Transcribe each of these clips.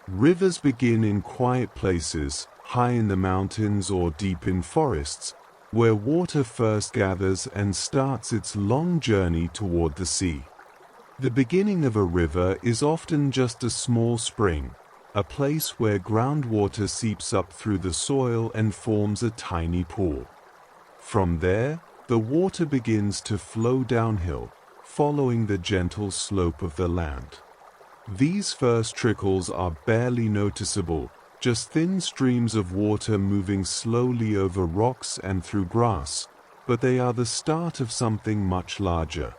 Rivers begin in quiet places, high in the mountains or deep in forests, where water first gathers and starts its long journey toward the sea. The beginning of a river is often just a small spring, a place where groundwater seeps up through the soil and forms a tiny pool. From there, the water begins to flow downhill, following the gentle slope of the land. These first trickles are barely noticeable, just thin streams of water moving slowly over rocks and through grass, but they are the start of something much larger.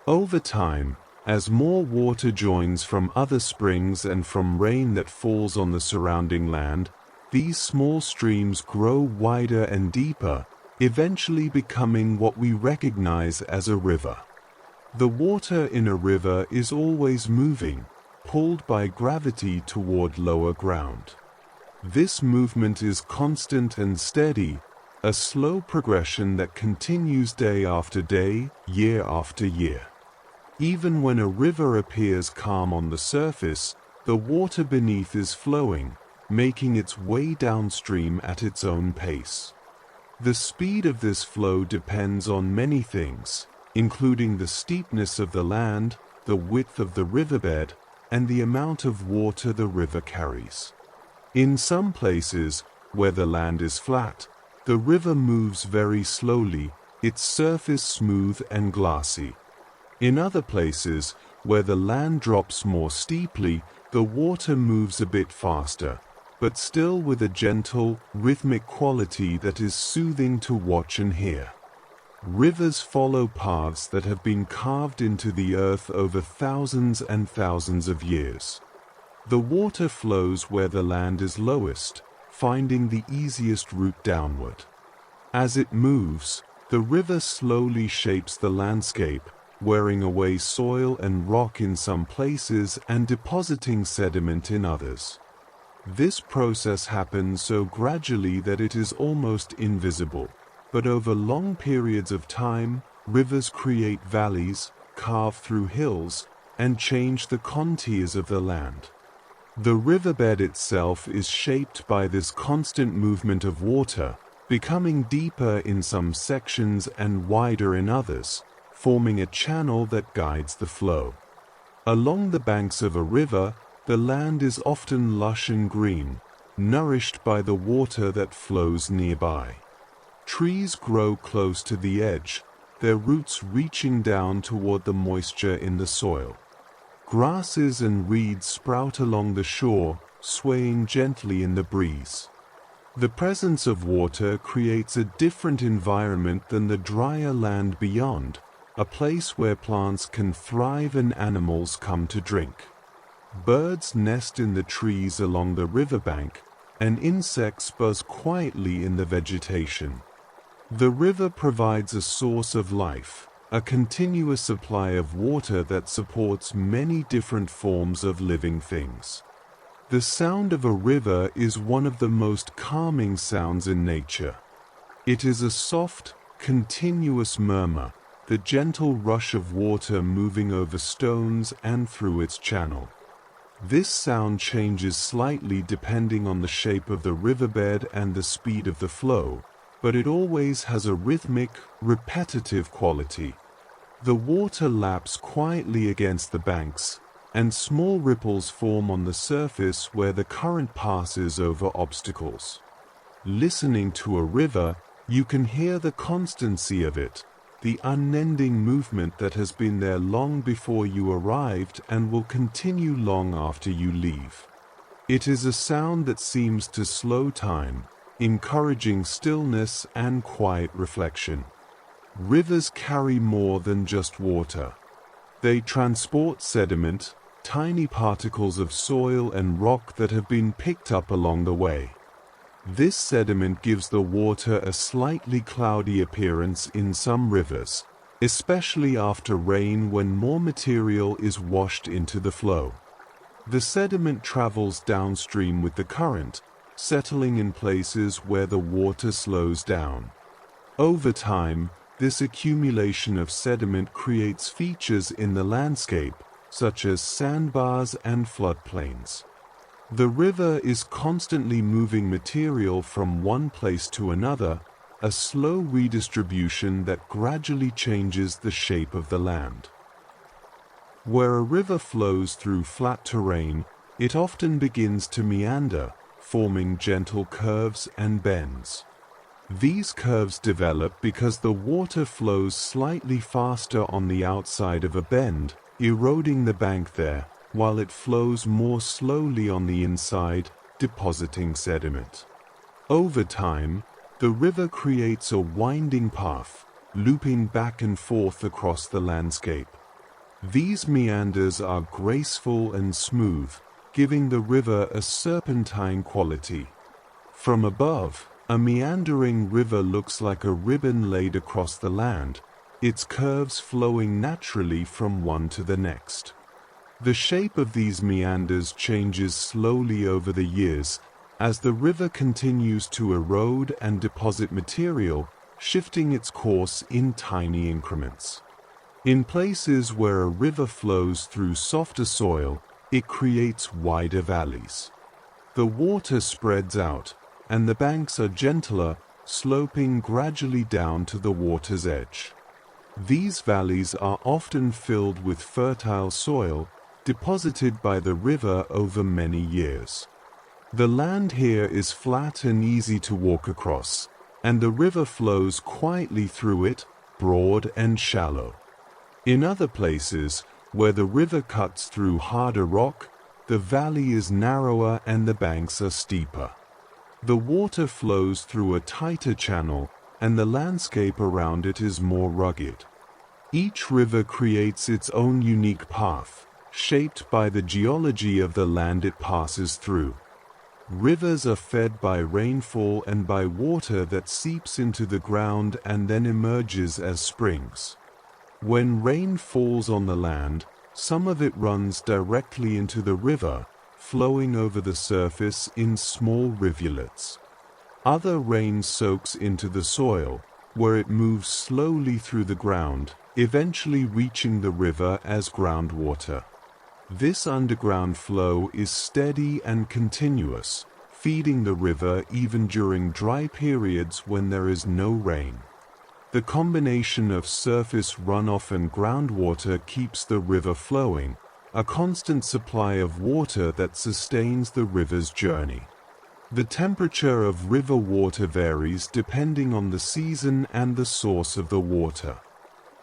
Over time, as more water joins from other springs and from rain that falls on the surrounding land, these small streams grow wider and deeper, eventually becoming what we recognize as a river. The water in a river is always moving, pulled by gravity toward lower ground. This movement is constant and steady, a slow progression that continues day after day, year after year. Even when a river appears calm on the surface, the water beneath is flowing, making its way downstream at its own pace. The speed of this flow depends on many things, including the steepness of the land, the width of the riverbed, and the amount of water the river carries. In some places, where the land is flat, the river moves very slowly, its surface smooth and glassy. In other places, where the land drops more steeply, the water moves a bit faster, but still with a gentle, rhythmic quality that is soothing to watch and hear. Rivers follow paths that have been carved into the earth over thousands and thousands of years. The water flows where the land is lowest, finding the easiest route downward. As it moves, the river slowly shapes the landscape, wearing away soil and rock in some places and depositing sediment in others. This process happens so gradually that it is almost invisible, but over long periods of time, rivers create valleys, carve through hills, and change the contours of the land. The riverbed itself is shaped by this constant movement of water, becoming deeper in some sections and wider in others, forming a channel that guides the flow. Along the banks of a river, the land is often lush and green, nourished by the water that flows nearby. Trees grow close to the edge, their roots reaching down toward the moisture in the soil. Grasses and reeds sprout along the shore, swaying gently in the breeze. The presence of water creates a different environment than the drier land beyond, a place where plants can thrive and animals come to drink. Birds nest in the trees along the riverbank, and insects buzz quietly in the vegetation. The river provides a source of life, a continuous supply of water that supports many different forms of living things. The sound of a river is one of the most calming sounds in nature. It is a soft, continuous murmur, the gentle rush of water moving over stones and through its channel. This sound changes slightly depending on the shape of the riverbed and the speed of the flow, but it always has a rhythmic, repetitive quality. The water laps quietly against the banks, and small ripples form on the surface where the current passes over obstacles. Listening to a river, you can hear the constancy of it, the unending movement that has been there long before you arrived and will continue long after you leave. It is a sound that seems to slow time, encouraging stillness and quiet reflection. Rivers carry more than just water. They transport sediment, tiny particles of soil and rock that have been picked up along the way. This sediment gives the water a slightly cloudy appearance in some rivers, especially after rain when more material is washed into the flow. The sediment travels downstream with the current, settling in places where the water slows down. Over time, this accumulation of sediment creates features in the landscape, such as sandbars and floodplains. The river is constantly moving material from one place to another, a slow redistribution that gradually changes the shape of the land. Where a river flows through flat terrain, it often begins to meander, forming gentle curves and bends. These curves develop because the water flows slightly faster on the outside of a bend, eroding the bank there, while it flows more slowly on the inside, depositing sediment. Over time, the river creates a winding path, looping back and forth across the landscape. These meanders are graceful and smooth, giving the river a serpentine quality. From above, a meandering river looks like a ribbon laid across the land, its curves flowing naturally from one to the next. The shape of these meanders changes slowly over the years, as the river continues to erode and deposit material, shifting its course in tiny increments. In places where a river flows through softer soil, it creates wider valleys. The water spreads out, and the banks are gentler, sloping gradually down to the water's edge. These valleys are often filled with fertile soil, deposited by the river over many years. The land here is flat and easy to walk across, and the river flows quietly through it, broad and shallow. In other places, where the river cuts through harder rock, the valley is narrower and the banks are steeper. The water flows through a tighter channel, and the landscape around it is more rugged. Each river creates its own unique path, shaped by the geology of the land it passes through. Rivers are fed by rainfall and by water that seeps into the ground and then emerges as springs. When rain falls on the land, some of it runs directly into the river, flowing over the surface in small rivulets. Other rain soaks into the soil, where it moves slowly through the ground, eventually reaching the river as groundwater. This underground flow is steady and continuous, feeding the river even during dry periods when there is no rain. The combination of surface runoff and groundwater keeps the river flowing, a constant supply of water that sustains the river's journey. The temperature of river water varies depending on the season and the source of the water.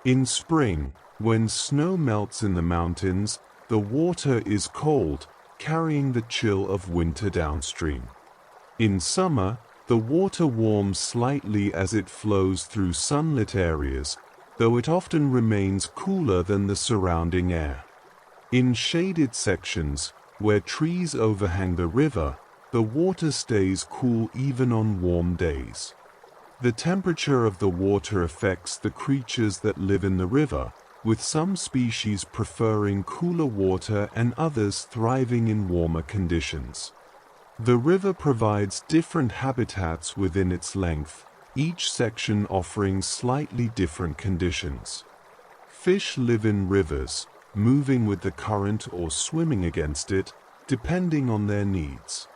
In spring, when snow melts in the mountains, the water is cold, carrying the chill of winter downstream. In summer, the water warms slightly as it flows through sunlit areas, though it often remains cooler than the surrounding air. In shaded sections, where trees overhang the river, the water stays cool even on warm days. The temperature of the water affects the creatures that live in the river, with some species preferring cooler water and others thriving in warmer conditions. The river provides different habitats within its length, each section offering slightly different conditions. Fish live in rivers, moving with the current or swimming against it, depending on their needs.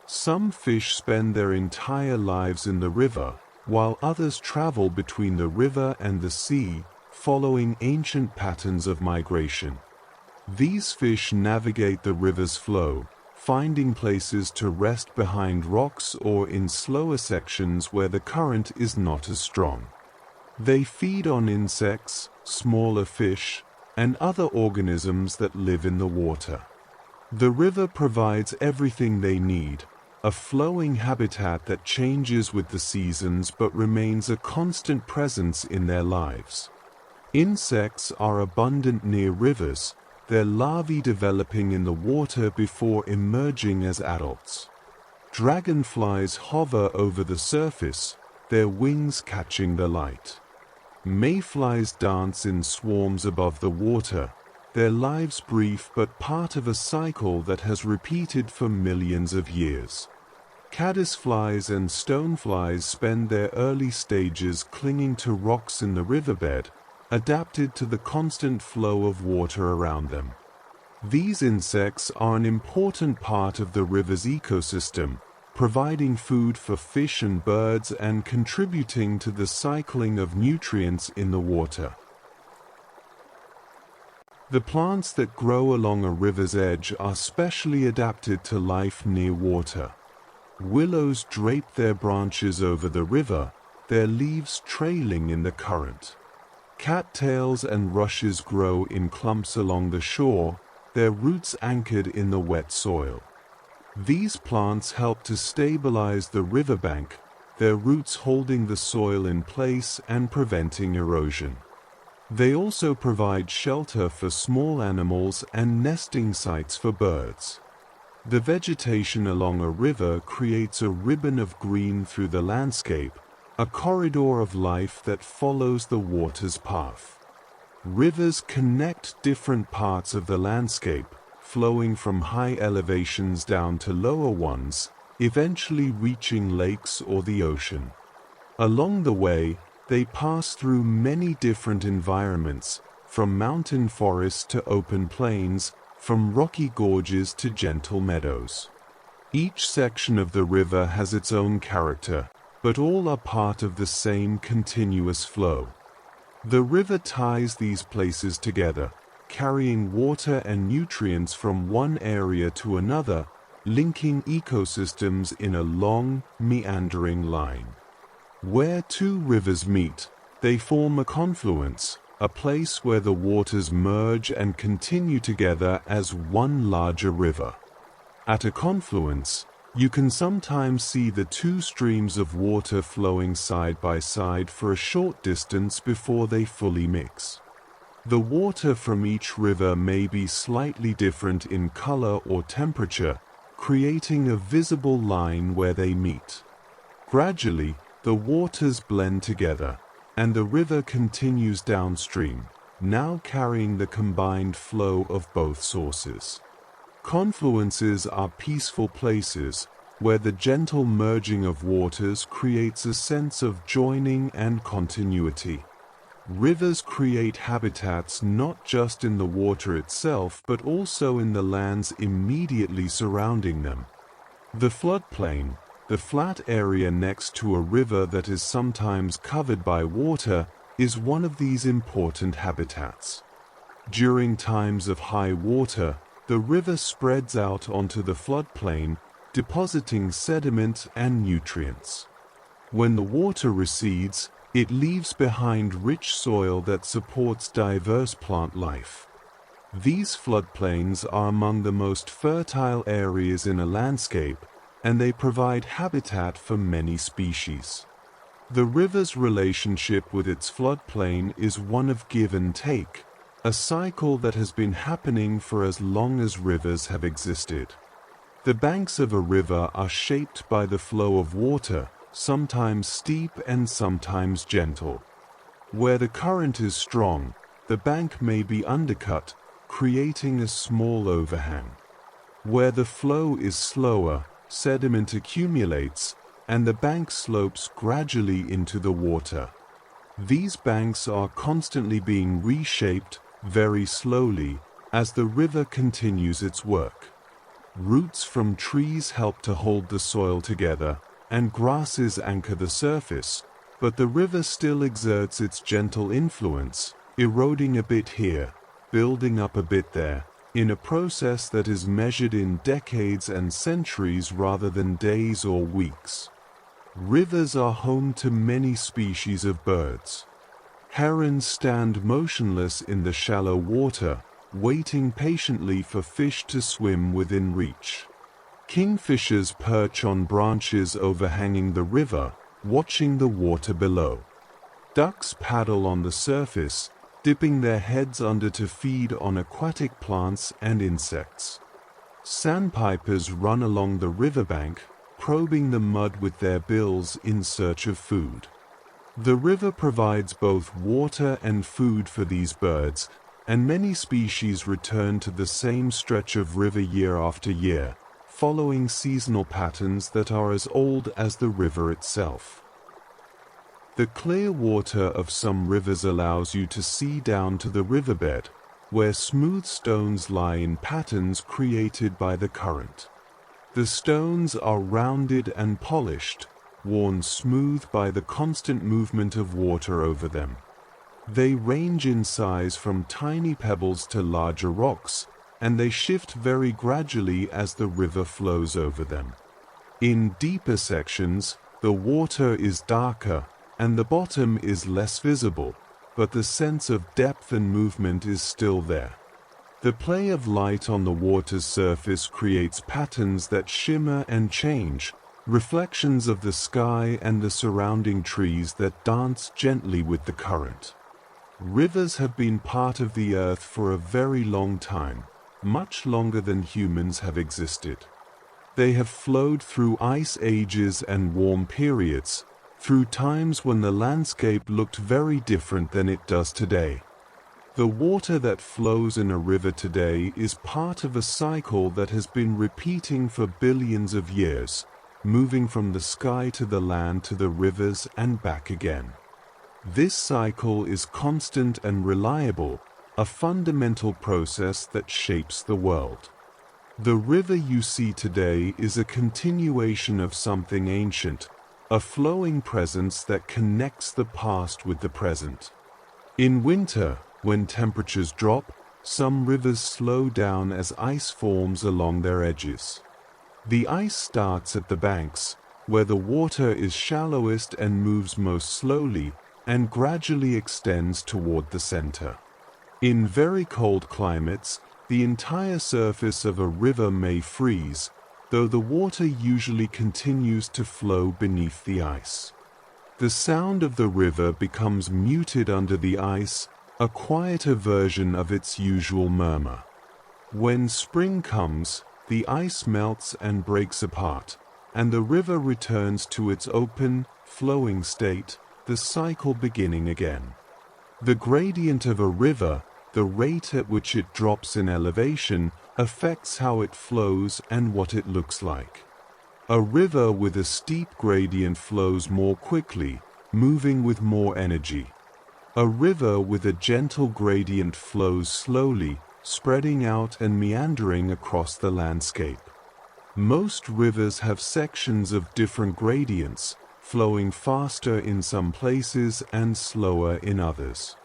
Some fish spend their entire lives in the river, while others travel between the river and the sea, following ancient patterns of migration. These fish navigate the river's flow, finding places to rest behind rocks or in slower sections where the current is not as strong. They feed on insects, smaller fish, and other organisms that live in the water. The river provides everything they need, a flowing habitat that changes with the seasons but remains a constant presence in their lives. Insects are abundant near rivers, their larvae developing in the water before emerging as adults. Dragonflies hover over the surface, their wings catching the light. Mayflies dance in swarms above the water, their lives brief but part of a cycle that has repeated for millions of years. Caddisflies and stoneflies spend their early stages clinging to rocks in the riverbed, adapted to the constant flow of water around them. These insects are an important part of the river's ecosystem, providing food for fish and birds and contributing to the cycling of nutrients in the water. The plants that grow along a river's edge are specially adapted to life near water. Willows drape their branches over the river, their leaves trailing in the current. Cattails and rushes grow in clumps along the shore, their roots anchored in the wet soil. These plants help to stabilize the riverbank, their roots holding the soil in place and preventing erosion. They also provide shelter for small animals and nesting sites for birds. The vegetation along a river creates a ribbon of green through the landscape, a corridor of life that follows the water's path. Rivers connect different parts of the landscape, flowing from high elevations down to lower ones, eventually reaching lakes or the ocean. Along the way, they pass through many different environments, from mountain forests to open plains, from rocky gorges to gentle meadows. Each section of the river has its own character, but all are part of the same continuous flow. The river ties these places together, carrying water and nutrients from one area to another, linking ecosystems in a long, meandering line. Where two rivers meet, they form a confluence, a place where the waters merge and continue together as one larger river. At a confluence, you can sometimes see the two streams of water flowing side by side for a short distance before they fully mix. The water from each river may be slightly different in color or temperature, creating a visible line where they meet. Gradually, the waters blend together, and the river continues downstream, now carrying the combined flow of both sources. Confluences are peaceful places, where the gentle merging of waters creates a sense of joining and continuity. Rivers create habitats not just in the water itself but also in the lands immediately surrounding them. The floodplain, the flat area next to a river that is sometimes covered by water, is one of these important habitats. During times of high water, the river spreads out onto the floodplain, depositing sediment and nutrients. When the water recedes, it leaves behind rich soil that supports diverse plant life. These floodplains are among the most fertile areas in a landscape, and they provide habitat for many species. The river's relationship with its floodplain is one of give and take, a cycle that has been happening for as long as rivers have existed. The banks of a river are shaped by the flow of water, sometimes steep and sometimes gentle. Where the current is strong, the bank may be undercut, creating a small overhang. Where the flow is slower, sediment accumulates, and the bank slopes gradually into the water. These banks are constantly being reshaped, very slowly, as the river continues its work. Roots from trees help to hold the soil together, and grasses anchor the surface, but the river still exerts its gentle influence, eroding a bit here, building up a bit there, in a process that is measured in decades and centuries rather than days or weeks. Rivers are home to many species of birds. Herons stand motionless in the shallow water, waiting patiently for fish to swim within reach. Kingfishers perch on branches overhanging the river, watching the water below. Ducks paddle on the surface, dipping their heads under to feed on aquatic plants and insects. Sandpipers run along the riverbank, probing the mud with their bills in search of food. The river provides both water and food for these birds, and many species return to the same stretch of river year after year, following seasonal patterns that are as old as the river itself. The clear water of some rivers allows you to see down to the riverbed, where smooth stones lie in patterns created by the current. The stones are rounded and polished, worn smooth by the constant movement of water over them. They range in size from tiny pebbles to larger rocks, and they shift very gradually as the river flows over them. In deeper sections, the water is darker, and the bottom is less visible, but the sense of depth and movement is still there. The play of light on the water's surface creates patterns that shimmer and change, reflections of the sky and the surrounding trees that dance gently with the current. Rivers have been part of the earth for a very long time, much longer than humans have existed. They have flowed through ice ages and warm periods, through times when the landscape looked very different than it does today. The water that flows in a river today is part of a cycle that has been repeating for billions of years, moving from the sky to the land to the rivers and back again. This cycle is constant and reliable, a fundamental process that shapes the world. The river you see today is a continuation of something ancient, a flowing presence that connects the past with the present. In winter, when temperatures drop, some rivers slow down as ice forms along their edges. The ice starts at the banks, where the water is shallowest and moves most slowly, and gradually extends toward the center. In very cold climates, the entire surface of a river may freeze, though the water usually continues to flow beneath the ice. The sound of the river becomes muted under the ice, a quieter version of its usual murmur. When spring comes, the ice melts and breaks apart, and the river returns to its open, flowing state, the cycle beginning again. The gradient of a river, the rate at which it drops in elevation, affects how it flows and what it looks like. A river with a steep gradient flows more quickly, moving with more energy. A river with a gentle gradient flows slowly, spreading out and meandering across the landscape. Most rivers have sections of different gradients, flowing faster in some places and slower in others.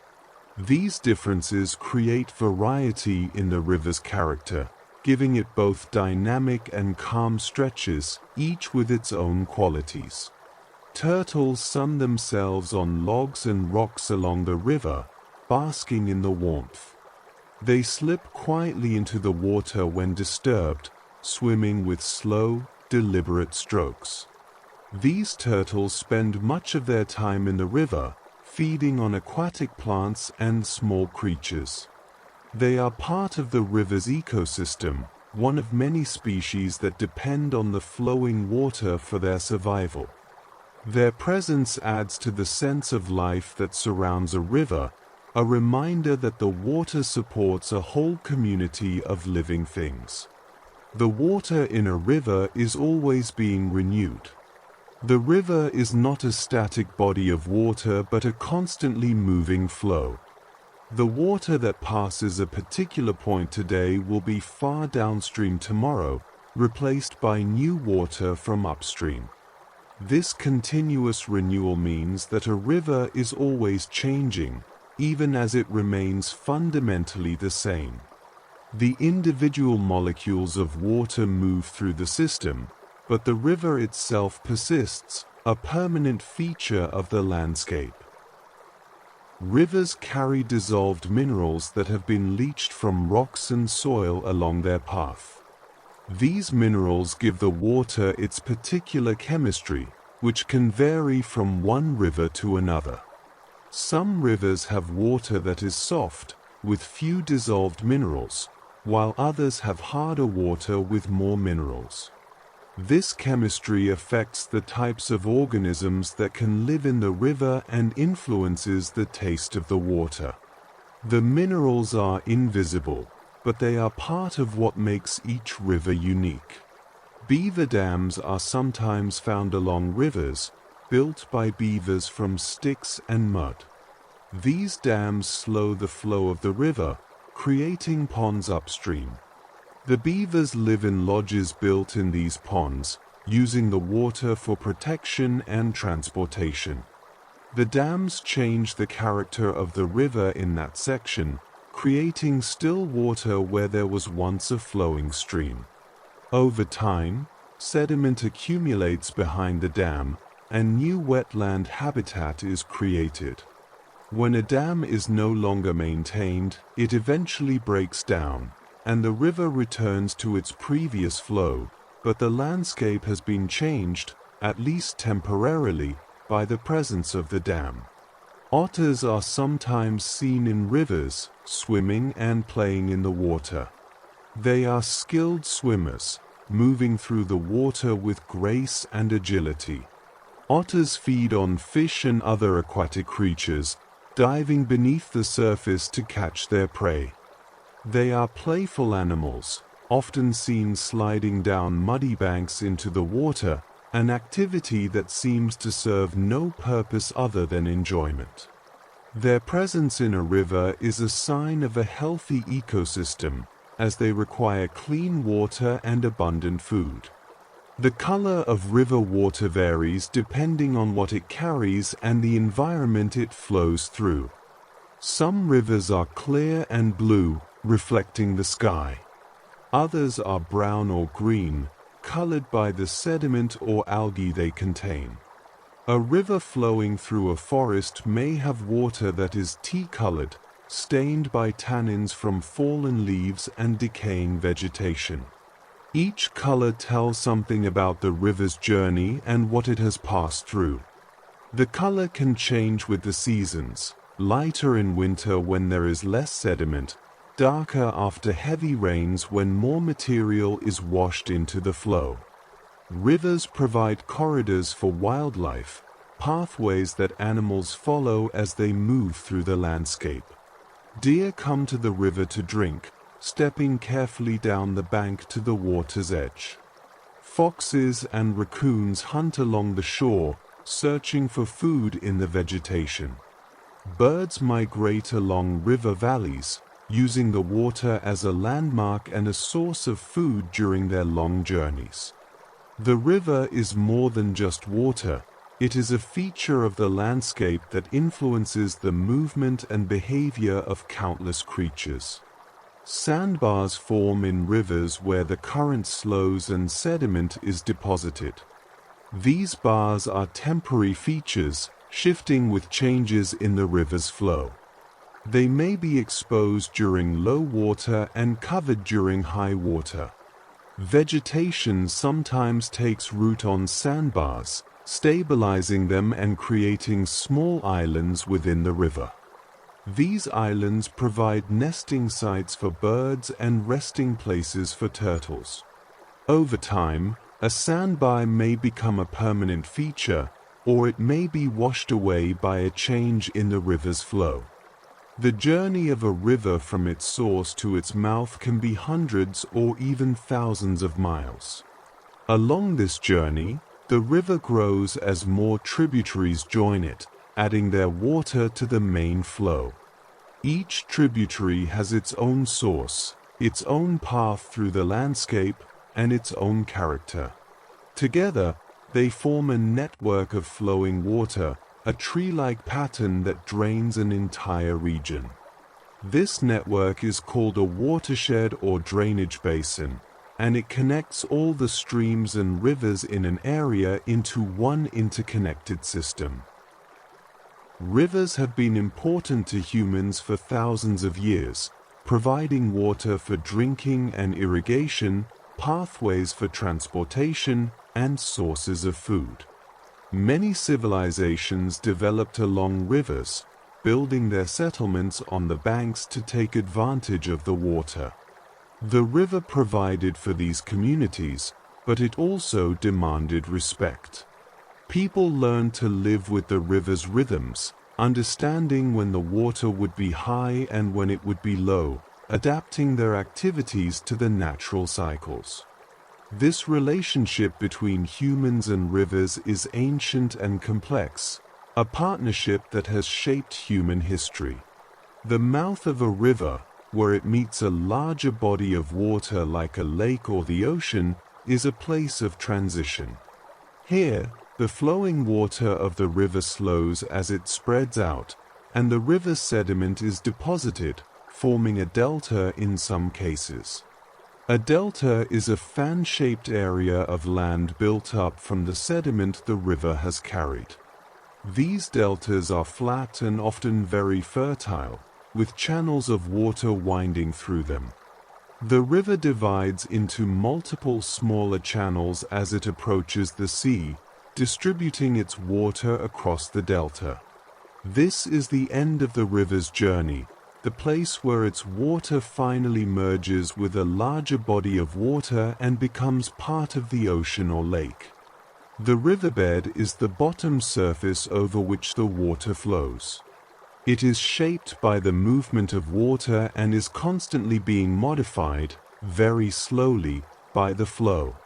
These differences create variety in the river's character, giving it both dynamic and calm stretches, each with its own qualities. Turtles sun themselves on logs and rocks along the river, basking in the warmth. They slip quietly into the water when disturbed, swimming with slow, deliberate strokes. These turtles spend much of their time in the river, feeding on aquatic plants and small creatures. They are part of the river's ecosystem, one of many species that depend on the flowing water for their survival. Their presence adds to the sense of life that surrounds a river, a reminder that the water supports a whole community of living things. The water in a river is always being renewed. The river is not a static body of water but a constantly moving flow. The water that passes a particular point today will be far downstream tomorrow, replaced by new water from upstream. This continuous renewal means that a river is always changing, even as it remains fundamentally the same. The individual molecules of water move through the system, but the river itself persists, a permanent feature of the landscape. Rivers carry dissolved minerals that have been leached from rocks and soil along their path. These minerals give the water its particular chemistry, which can vary from one river to another. Some rivers have water that is soft, with few dissolved minerals, while others have harder water with more minerals. This chemistry affects the types of organisms that can live in the river and influences the taste of the water. The minerals are invisible, but they are part of what makes each river unique. Beaver dams are sometimes found along rivers, built by beavers from sticks and mud. These dams slow the flow of the river, creating ponds upstream. The beavers live in lodges built in these ponds, using the water for protection and transportation. The dams change the character of the river in that section, creating still water where there was once a flowing stream. Over time, sediment accumulates behind the dam, and new wetland habitat is created. When a dam is no longer maintained, it eventually breaks down, and the river returns to its previous flow, but the landscape has been changed, at least temporarily, by the presence of the dam. Otters are sometimes seen in rivers, swimming and playing in the water. They are skilled swimmers, moving through the water with grace and agility. Otters feed on fish and other aquatic creatures, diving beneath the surface to catch their prey. They are playful animals, often seen sliding down muddy banks into the water, an activity that seems to serve no purpose other than enjoyment. Their presence in a river is a sign of a healthy ecosystem, as they require clean water and abundant food. The color of river water varies depending on what it carries and the environment it flows through. Some rivers are clear and blue, reflecting the sky. Others are brown or green, colored by the sediment or algae they contain. A river flowing through a forest may have water that is tea-colored, stained by tannins from fallen leaves and decaying vegetation. Each color tells something about the river's journey and what it has passed through. The color can change with the seasons, lighter in winter when there is less sediment, darker after heavy rains when more material is washed into the flow. Rivers provide corridors for wildlife, pathways that animals follow as they move through the landscape. Deer come to the river to drink, stepping carefully down the bank to the water's edge. Foxes and raccoons hunt along the shore, searching for food in the vegetation. Birds migrate along river valleys, using the water as a landmark and a source of food during their long journeys. The river is more than just water. It is a feature of the landscape that influences the movement and behavior of countless creatures. Sandbars form in rivers where the current slows and sediment is deposited. These bars are temporary features, shifting with changes in the river's flow. They may be exposed during low water and covered during high water. Vegetation sometimes takes root on sandbars, stabilizing them and creating small islands within the river. These islands provide nesting sites for birds and resting places for turtles. Over time, a sandbar may become a permanent feature, or it may be washed away by a change in the river's flow. The journey of a river from its source to its mouth can be hundreds or even thousands of miles. Along this journey, the river grows as more tributaries join it, adding their water to the main flow. Each tributary has its own source, its own path through the landscape, and its own character. Together, they form a network of flowing water, a tree-like pattern that drains an entire region. This network is called a watershed or drainage basin, and it connects all the streams and rivers in an area into one interconnected system. Rivers have been important to humans for thousands of years, providing water for drinking and irrigation, pathways for transportation, and sources of food. Many civilizations developed along rivers, building their settlements on the banks to take advantage of the water. The river provided for these communities, but it also demanded respect. People learned to live with the river's rhythms, understanding when the water would be high and when it would be low, adapting their activities to the natural cycles. This relationship between humans and rivers is ancient and complex, a partnership that has shaped human history. The mouth of a river, where it meets a larger body of water like a lake or the ocean, is a place of transition. Here, the flowing water of the river slows as it spreads out, and the river sediment is deposited, forming a delta in some cases. A delta is a fan-shaped area of land built up from the sediment the river has carried. These deltas are flat and often very fertile, with channels of water winding through them. The river divides into multiple smaller channels as it approaches the sea, distributing its water across the delta. This is the end of the river's journey, the place where its water finally merges with a larger body of water and becomes part of the ocean or lake. The riverbed is the bottom surface over which the water flows. It is shaped by the movement of water and is constantly being modified, very slowly, by the flow.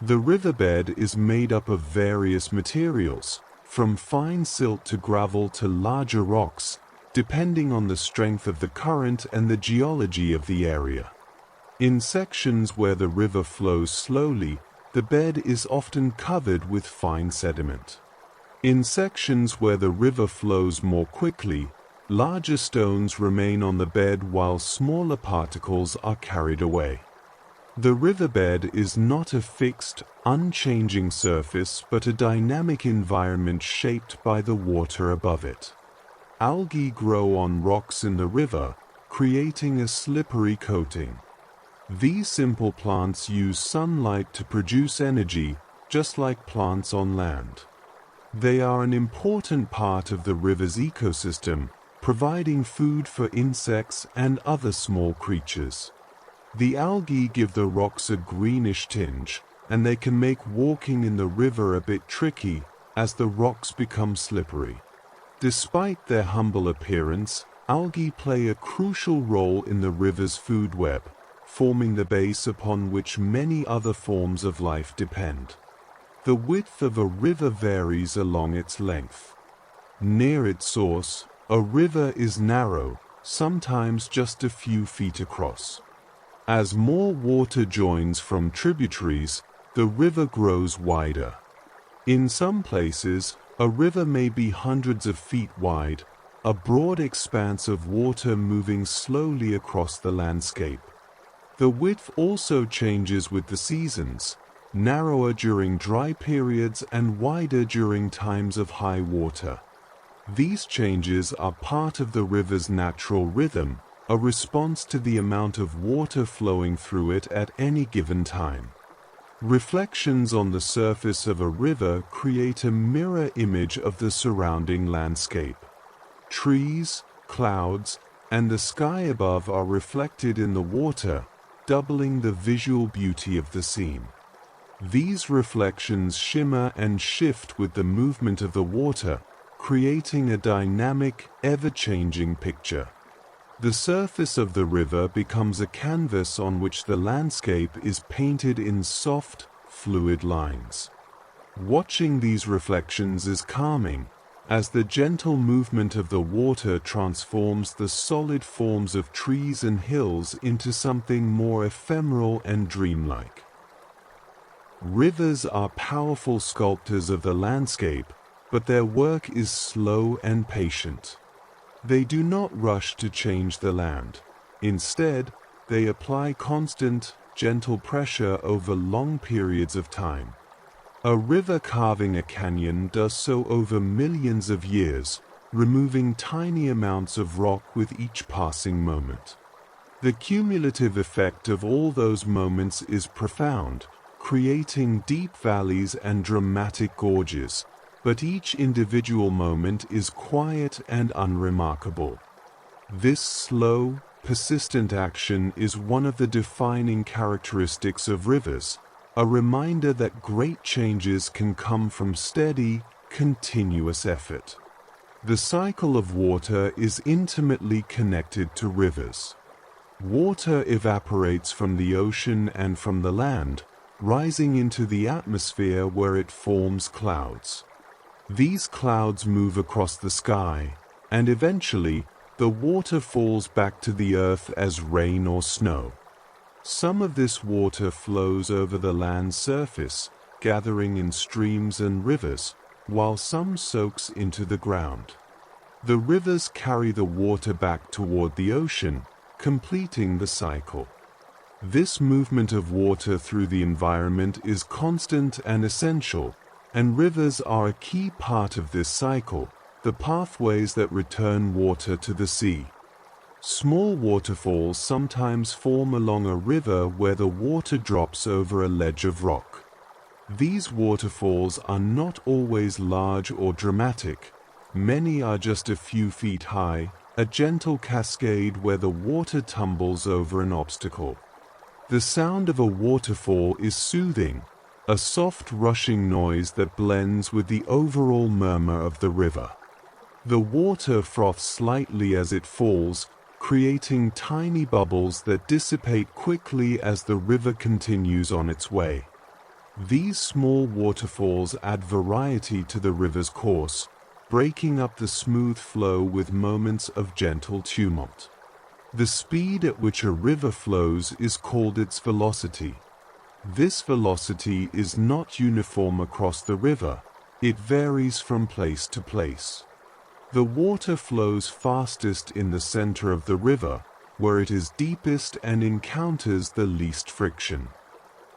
The riverbed is made up of various materials, from fine silt to gravel to larger rocks, depending on the strength of the current and the geology of the area. In sections where the river flows slowly, the bed is often covered with fine sediment. In sections where the river flows more quickly, larger stones remain on the bed while smaller particles are carried away. The riverbed is not a fixed, unchanging surface but a dynamic environment shaped by the water above it. Algae grow on rocks in the river, creating a slippery coating. These simple plants use sunlight to produce energy, just like plants on land. They are an important part of the river's ecosystem, providing food for insects and other small creatures. The algae give the rocks a greenish tinge, and they can make walking in the river a bit tricky as the rocks become slippery. Despite their humble appearance, algae play a crucial role in the river's food web, forming the base upon which many other forms of life depend. The width of a river varies along its length. Near its source, a river is narrow, sometimes just a few feet across. As more water joins from tributaries, the river grows wider. In some places, a river may be hundreds of feet wide, a broad expanse of water moving slowly across the landscape. The width also changes with the seasons, narrower during dry periods and wider during times of high water. These changes are part of the river's natural rhythm, a response to the amount of water flowing through it at any given time. Reflections on the surface of a river create a mirror image of the surrounding landscape. Trees, clouds, and the sky above are reflected in the water, doubling the visual beauty of the scene. These reflections shimmer and shift with the movement of the water, creating a dynamic, ever-changing picture. The surface of the river becomes a canvas on which the landscape is painted in soft, fluid lines. Watching these reflections is calming, as the gentle movement of the water transforms the solid forms of trees and hills into something more ephemeral and dreamlike. Rivers are powerful sculptors of the landscape, but their work is slow and patient. They do not rush to change the land. Instead, they apply constant, gentle pressure over long periods of time. A river carving a canyon does so over millions of years, removing tiny amounts of rock with each passing moment. The cumulative effect of all those moments is profound, creating deep valleys and dramatic gorges, but each individual moment is quiet and unremarkable. This slow, persistent action is one of the defining characteristics of rivers, a reminder that great changes can come from steady, continuous effort. The cycle of water is intimately connected to rivers. Water evaporates from the ocean and from the land, rising into the atmosphere where it forms clouds. These clouds move across the sky, and eventually, The water falls back to the earth as rain or snow. Some of this water flows over the land's surface, gathering in streams and rivers, while some soaks into the ground. The rivers carry the water back toward the ocean, completing the cycle. This movement of water through the environment is constant and essential, and rivers are a key part of this cycle, the pathways that return water to the sea. Small waterfalls sometimes form along a river where the water drops over a ledge of rock. These waterfalls are not always large or dramatic. Many are just a few feet high, a gentle cascade where the water tumbles over an obstacle. The sound of a waterfall is soothing, a soft rushing noise that blends with the overall murmur of the river. The water froths slightly as it falls, creating tiny bubbles that dissipate quickly as the river continues on its way. These small waterfalls add variety to the river's course, breaking up the smooth flow with moments of gentle tumult. The speed at which a river flows is called its velocity. This velocity is not uniform across the river. It varies from place to place. The water flows fastest in the center of the river, where it is deepest and encounters the least friction.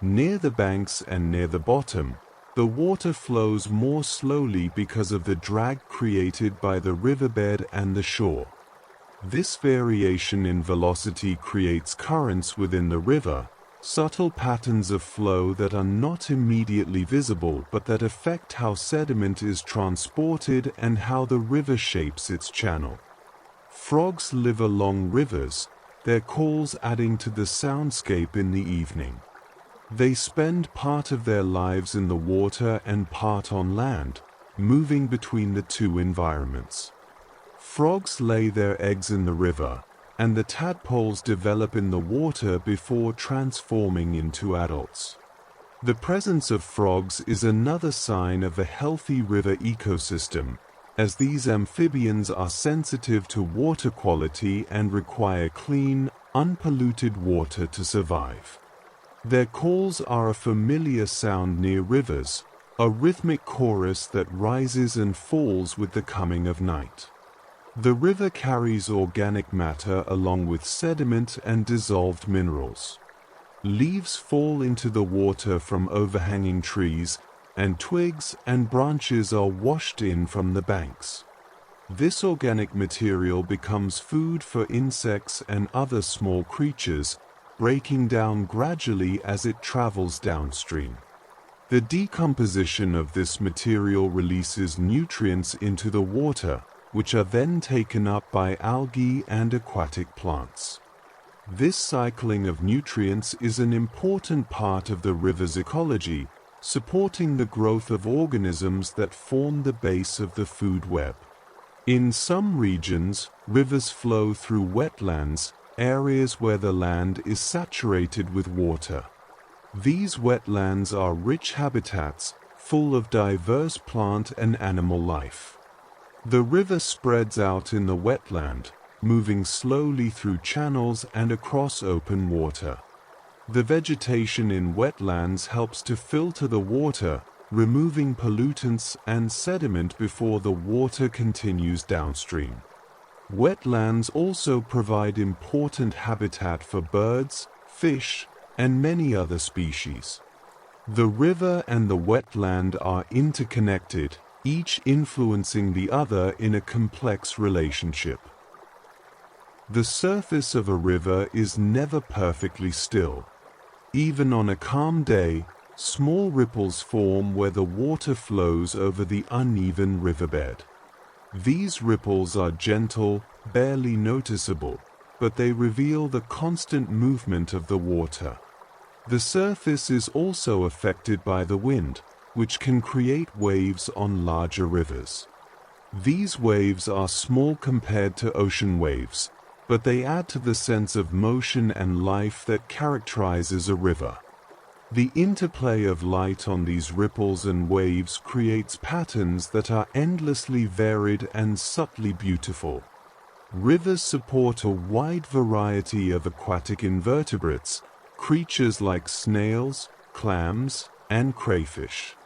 Near the banks and near the bottom, the water flows more slowly because of the drag created by the riverbed and the shore. This variation in velocity creates currents within the river, subtle patterns of flow that are not immediately visible but that affect how sediment is transported and how the river shapes its channel. Frogs live along rivers, their calls adding to the soundscape in the evening. They spend part of their lives in the water and part on land, moving between the two environments. Frogs lay their eggs in the river, and the tadpoles develop in the water before transforming into adults. The presence of frogs is another sign of a healthy river ecosystem, as these amphibians are sensitive to water quality and require clean, unpolluted water to survive. Their calls are a familiar sound near rivers, a rhythmic chorus that rises and falls with the coming of night. The river carries organic matter along with sediment and dissolved minerals. Leaves fall into the water from overhanging trees, and twigs and branches are washed in from the banks. This organic material becomes food for insects and other small creatures, breaking down gradually as it travels downstream. The decomposition of this material releases nutrients into the water, which are then taken up by algae and aquatic plants. This cycling of nutrients is an important part of the river's ecology, supporting the growth of organisms that form the base of the food web. In some regions, rivers flow through wetlands, areas where the land is saturated with water. These wetlands are rich habitats, full of diverse plant and animal life. The river spreads out in the wetland, moving slowly through channels and across open water. The vegetation in wetlands helps to filter the water, removing pollutants and sediment before the water continues downstream. Wetlands also provide important habitat for birds, fish, and many other species. The river and the wetland are interconnected, each influencing the other in a complex relationship. The surface of a river is never perfectly still. Even on a calm day, small ripples form where the water flows over the uneven riverbed. These ripples are gentle, barely noticeable, but they reveal the constant movement of the water. The surface is also affected by the wind, which can create waves on larger rivers. These waves are small compared to ocean waves, but they add to the sense of motion and life that characterizes a river. The interplay of light on these ripples and waves creates patterns that are endlessly varied and subtly beautiful. Rivers support a wide variety of aquatic invertebrates, creatures like snails, clams, and crayfish.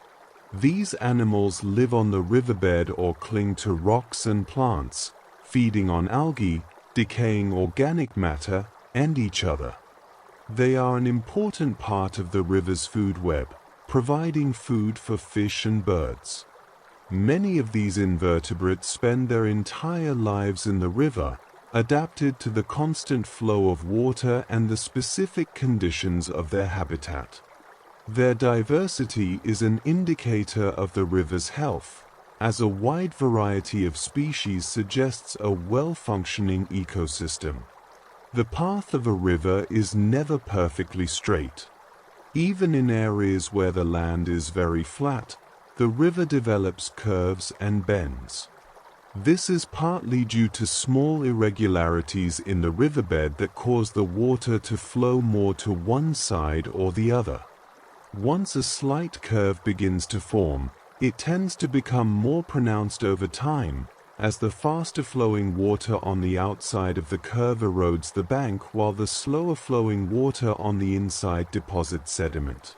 These animals live on the riverbed or cling to rocks and plants, feeding on algae, decaying organic matter, and each other. They are an important part of the river's food web, providing food for fish and birds. Many of these invertebrates spend their entire lives in the river, adapted to the constant flow of water and the specific conditions of their habitat. Their diversity is an indicator of the river's health, as a wide variety of species suggests a well-functioning ecosystem. The path of a river is never perfectly straight. Even in areas where the land is very flat, the river develops curves and bends. This is partly due to small irregularities in the riverbed that cause the water to flow more to one side or the other. Once a slight curve begins to form, it tends to become more pronounced over time, as the faster-flowing water on the outside of the curve erodes the bank while the slower-flowing water on the inside deposits sediment.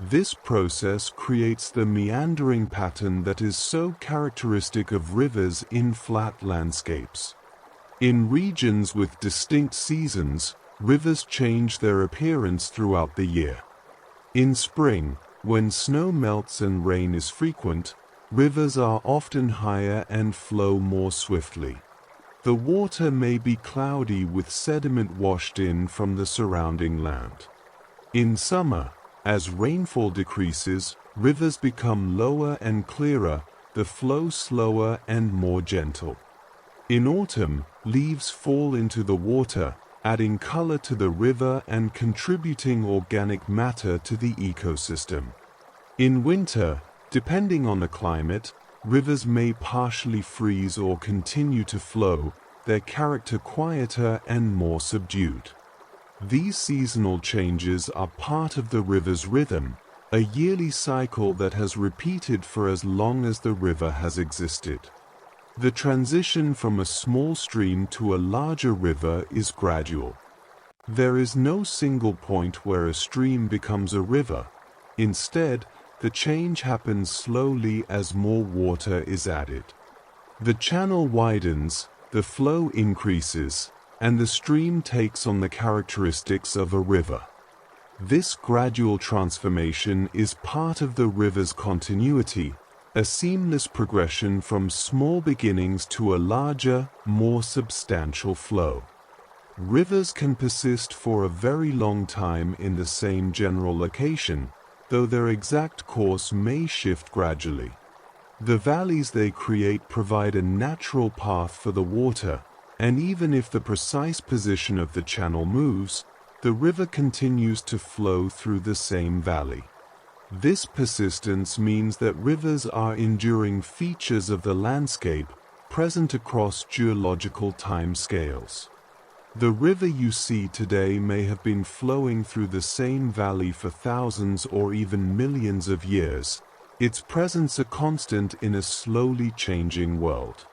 This process creates the meandering pattern that is so characteristic of rivers in flat landscapes. In regions with distinct seasons, rivers change their appearance throughout the year. In spring, when snow melts and rain is frequent, rivers are often higher and flow more swiftly. The water may be cloudy with sediment washed in from the surrounding land. In summer, as rainfall decreases, rivers become lower and clearer, the flow slower and more gentle. In autumn, leaves fall into the water, adding color to the river and contributing organic matter to the ecosystem. In winter, depending on the climate, rivers may partially freeze or continue to flow, their character quieter and more subdued. These seasonal changes are part of the river's rhythm, a yearly cycle that has repeated for as long as the river has existed. The transition from a small stream to a larger river is gradual. There is no single point where a stream becomes a river. Instead, the change happens slowly as more water is added. The channel widens, the flow increases, and the stream takes on the characteristics of a river. This gradual transformation is part of the river's continuity, a seamless progression from small beginnings to a larger, more substantial flow. Rivers can persist for a very long time in the same general location, though their exact course may shift gradually. The valleys they create provide a natural path for the water, and even if the precise position of the channel moves, the river continues to flow through the same valley. This persistence means that rivers are enduring features of the landscape present across geological time scales. The river you see today may have been flowing through the same valley for thousands or even millions of years, its presence a constant in a slowly changing world.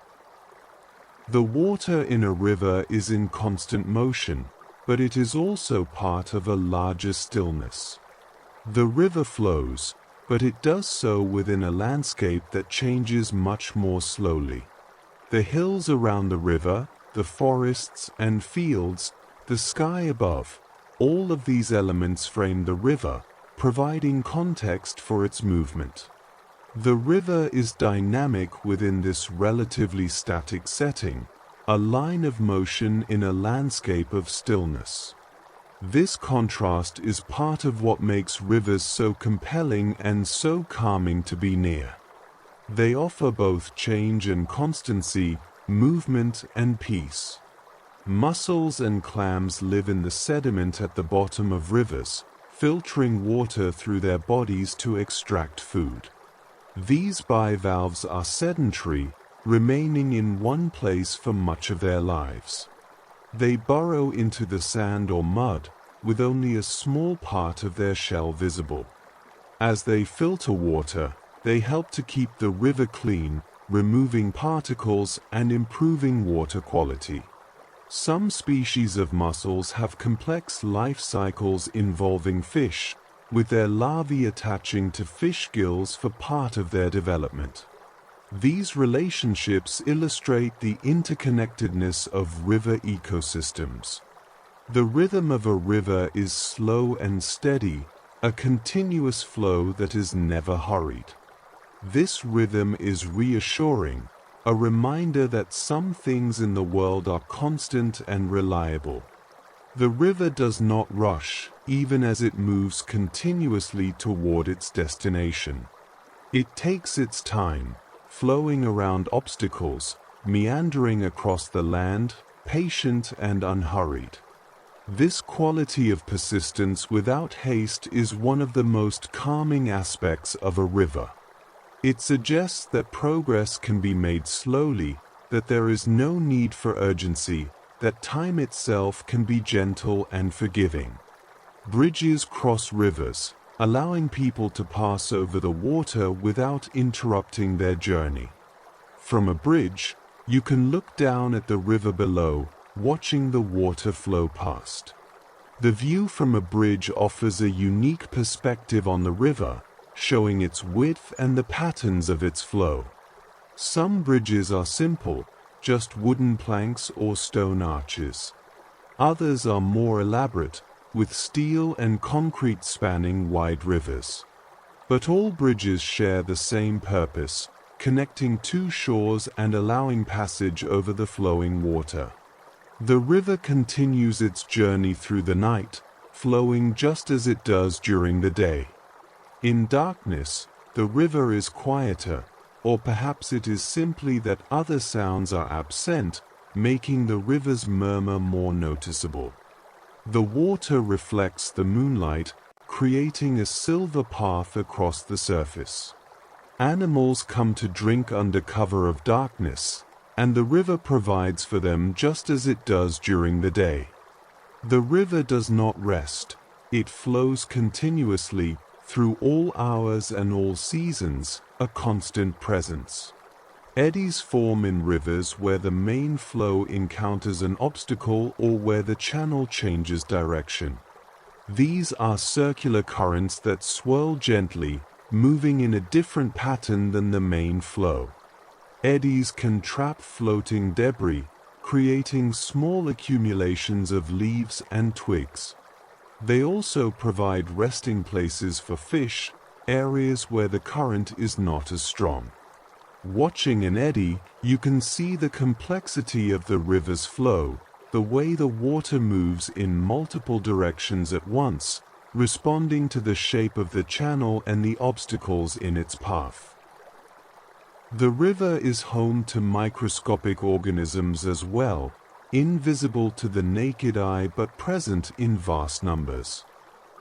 The water in a river is in constant motion, but it is also part of a larger stillness. The river flows, but it does so within a landscape that changes much more slowly. The hills around the river, the forests and fields, the sky above, all of these elements frame the river, providing context for its movement. The river is dynamic within this relatively static setting, a line of motion in a landscape of stillness. This contrast is part of what makes rivers so compelling and so calming to be near. They offer both change and constancy, movement and peace. Mussels and clams live in the sediment at the bottom of rivers, filtering water through their bodies to extract food. These bivalves are sedentary, remaining in one place for much of their lives. They burrow into the sand or mud, with only a small part of their shell visible. As they filter water, they help to keep the river clean, removing particles and improving water quality. Some species of mussels have complex life cycles involving fish, with their larvae attaching to fish gills for part of their development. These relationships illustrate the interconnectedness of river ecosystems. The rhythm of a river is slow and steady, a continuous flow that is never hurried. This rhythm is reassuring, a reminder that some things in the world are constant and reliable. The river does not rush, even as it moves continuously toward its destination. It takes its time, flowing around obstacles, meandering across the land, patient and unhurried. This quality of persistence without haste is one of the most calming aspects of a river. It suggests that progress can be made slowly, that there is no need for urgency, that time itself can be gentle and forgiving. Bridges cross rivers, allowing people to pass over the water without interrupting their journey. From a bridge, you can look down at the river below, watching the water flow past. The view from a bridge offers a unique perspective on the river, showing its width and the patterns of its flow. Some bridges are simple, just wooden planks or stone arches. Others are more elaborate, with steel and concrete spanning wide rivers. But all bridges share the same purpose, connecting two shores and allowing passage over the flowing water. The river continues its journey through the night, flowing just as it does during the day. In darkness, the river is quieter, or perhaps it is simply that other sounds are absent, making the river's murmur more noticeable. The water reflects the moonlight, creating a silver path across the surface. Animals come to drink under cover of darkness, and the river provides for them just as it does during the day. The river does not rest, it flows continuously, through all hours and all seasons, a constant presence. Eddies form in rivers where the main flow encounters an obstacle or where the channel changes direction. These are circular currents that swirl gently, moving in a different pattern than the main flow. Eddies can trap floating debris, creating small accumulations of leaves and twigs. They also provide resting places for fish, areas where the current is not as strong. Watching an eddy, you can see the complexity of the river's flow, the way the water moves in multiple directions at once, responding to the shape of the channel and the obstacles in its path. The river is home to microscopic organisms as well, invisible to the naked eye but present in vast numbers.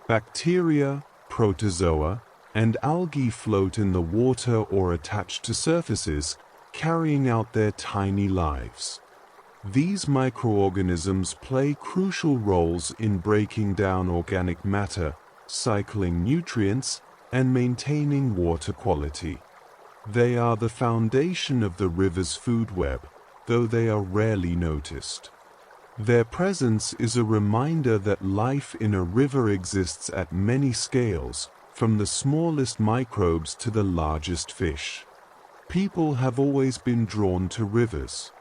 Bacteria, protozoa, and algae float in the water or attached to surfaces, carrying out their tiny lives. These microorganisms play crucial roles in breaking down organic matter, cycling nutrients, and maintaining water quality. They are the foundation of the river's food web, though they are rarely noticed. Their presence is a reminder that life in a river exists at many scales, from the smallest microbes to the largest fish. People have always been drawn to rivers.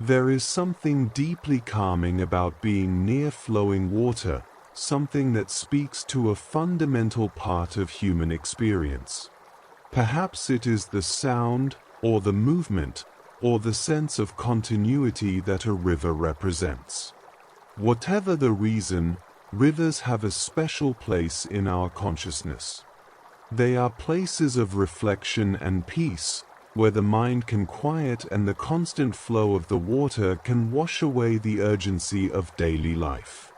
There is something deeply calming about being near flowing water, something that speaks to a fundamental part of human experience. Perhaps it is the sound, or the movement, or the sense of continuity that a river represents. Whatever the reason, rivers have a special place in our consciousness. They are places of reflection and peace, where the mind can quiet and the constant flow of the water can wash away the urgency of daily life.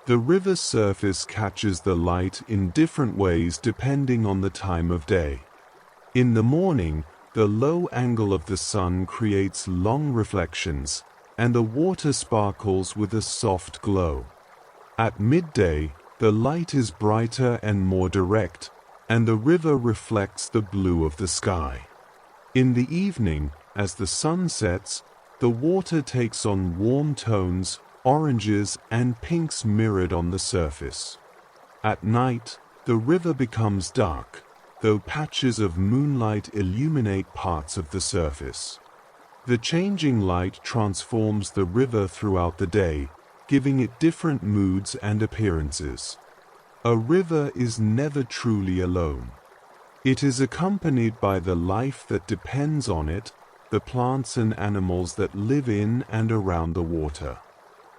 The river's surface catches the light in different ways depending on the time of day. In the morning, the low angle of the sun creates long reflections, and the water sparkles with a soft glow. At midday, the light is brighter and more direct, and the river reflects the blue of the sky. In the evening, as the sun sets, the water takes on warm tones, oranges and pinks mirrored on the surface. At night, the river becomes dark, though patches of moonlight illuminate parts of the surface. The changing light transforms the river throughout the day, giving it different moods and appearances. A river is never truly alone. It is accompanied by the life that depends on it, the plants and animals that live in and around the water.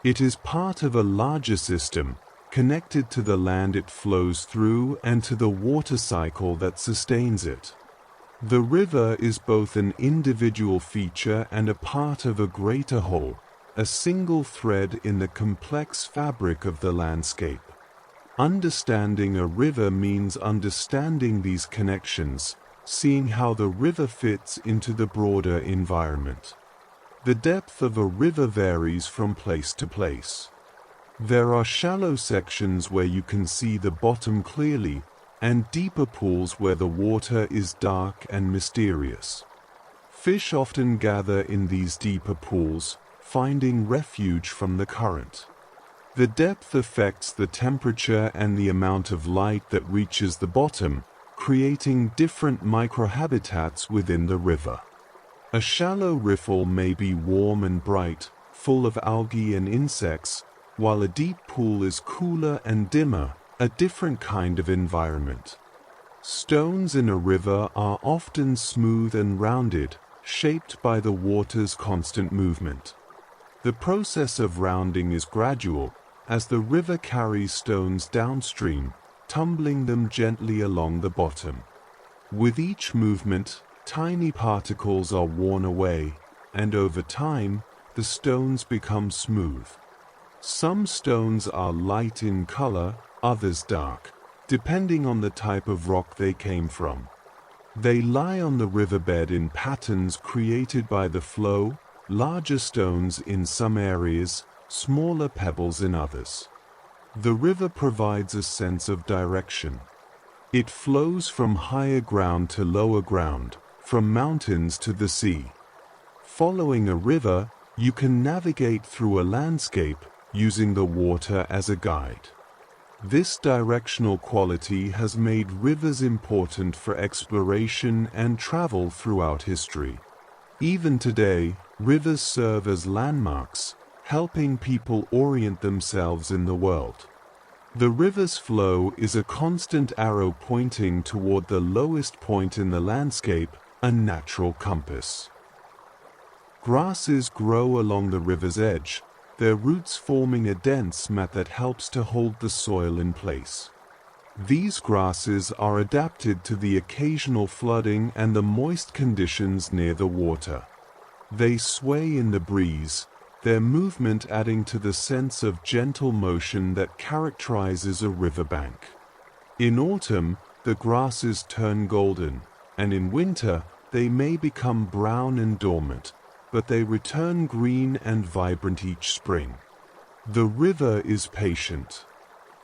It is part of a larger system, connected to the land it flows through and to the water cycle that sustains it. The river is both an individual feature and a part of a greater whole, a single thread in the complex fabric of the landscape. Understanding a river means understanding these connections, seeing how the river fits into the broader environment. The depth of a river varies from place to place. There are shallow sections where you can see the bottom clearly, and deeper pools where the water is dark and mysterious. Fish often gather in these deeper pools, finding refuge from the current. The depth affects the temperature and the amount of light that reaches the bottom, creating different microhabitats within the river. A shallow riffle may be warm and bright, full of algae and insects, while a deep pool is cooler and dimmer, a different kind of environment. Stones in a river are often smooth and rounded, shaped by the water's constant movement. The process of rounding is gradual, as the river carries stones downstream, tumbling them gently along the bottom. With each movement, tiny particles are worn away, and over time, the stones become smooth. Some stones are light in color, others dark, depending on the type of rock they came from. They lie on the riverbed in patterns created by the flow, larger stones in some areas, smaller pebbles in others. The river provides a sense of direction. It flows from higher ground to lower ground, from mountains to the sea. Following a river, you can navigate through a landscape, using the water as a guide. This directional quality has made rivers important for exploration and travel throughout history. Even today, rivers serve as landmarks, helping people orient themselves in the world. The river's flow is a constant arrow pointing toward the lowest point in the landscape, a natural compass. Grasses grow along the river's edge, their roots forming a dense mat that helps to hold the soil in place. These grasses are adapted to the occasional flooding and the moist conditions near the water. They sway in the breeze, their movement adding to the sense of gentle motion that characterizes a riverbank. In autumn, the grasses turn golden, and in winter, they may become brown and dormant, but they return green and vibrant each spring. The river is patient.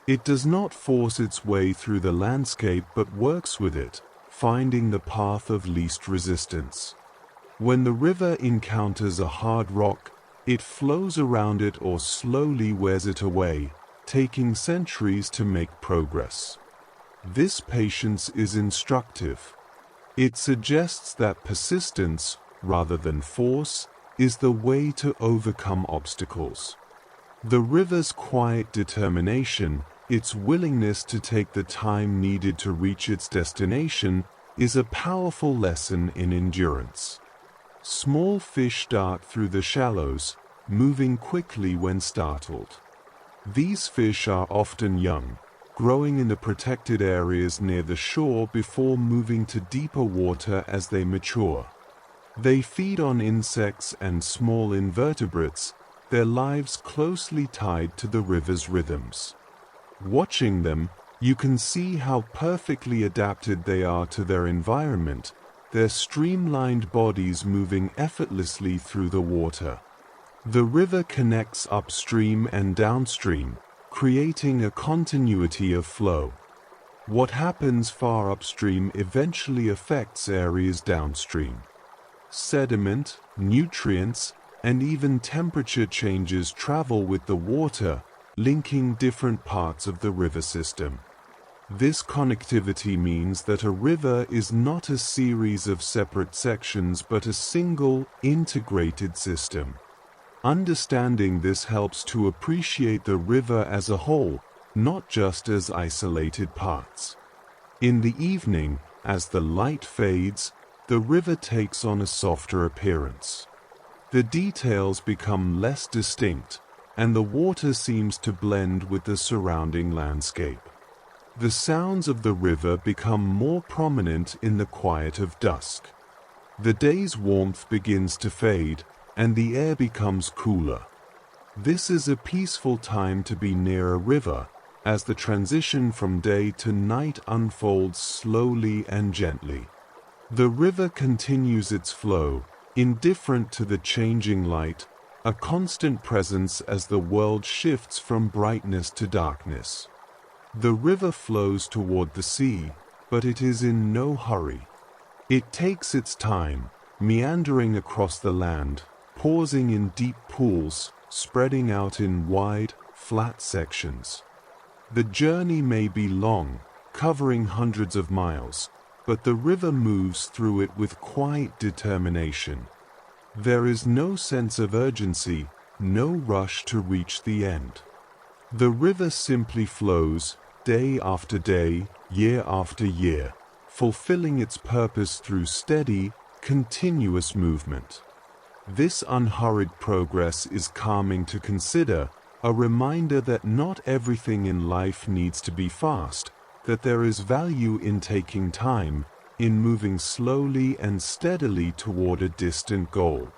It does not force its way through the landscape but works with it, finding the path of least resistance. When the river encounters a hard rock, it flows around it or slowly wears it away, taking centuries to make progress. This patience is instructive. It suggests that persistence, rather than force, is the way to overcome obstacles. The river's quiet determination, its willingness to take the time needed to reach its destination, is a powerful lesson in endurance. Small fish dart through the shallows, moving quickly when startled. These fish are often young, growing in the protected areas near the shore before moving to deeper water as they mature. They feed on insects and small invertebrates, their lives closely tied to the river's rhythms. Watching them, you can see how perfectly adapted they are to their environment, their streamlined bodies moving effortlessly through the water. The river connects upstream and downstream, creating a continuity of flow. What happens far upstream eventually affects areas downstream. sediment, nutrients, and even temperature changes travel with the water, linking different parts of the river system. This connectivity means that a river is not a series of separate sections but a single, integrated system. Understanding this helps to appreciate the river as a whole, not just as isolated parts. In the evening, as the light fades, the river takes on a softer appearance. The details become less distinct, and the water seems to blend with the surrounding landscape. The sounds of the river become more prominent in the quiet of dusk. The day's warmth begins to fade, and the air becomes cooler. This is a peaceful time to be near a river, as the transition from day to night unfolds slowly and gently. The river continues its flow, indifferent to the changing light, a constant presence as the world shifts from brightness to darkness. The river flows toward the sea, but it is in no hurry. It takes its time, meandering across the land, pausing in deep pools, spreading out in wide, flat sections. The journey may be long, covering hundreds of miles, but the river moves through it with quiet determination. There is no sense of urgency, no rush to reach the end. The river simply flows, day after day, year after year, fulfilling its purpose through steady, continuous movement. This unhurried progress is calming to consider, a reminder that not everything in life needs to be fast, that there is value in taking time, in moving slowly and steadily toward a distant goal.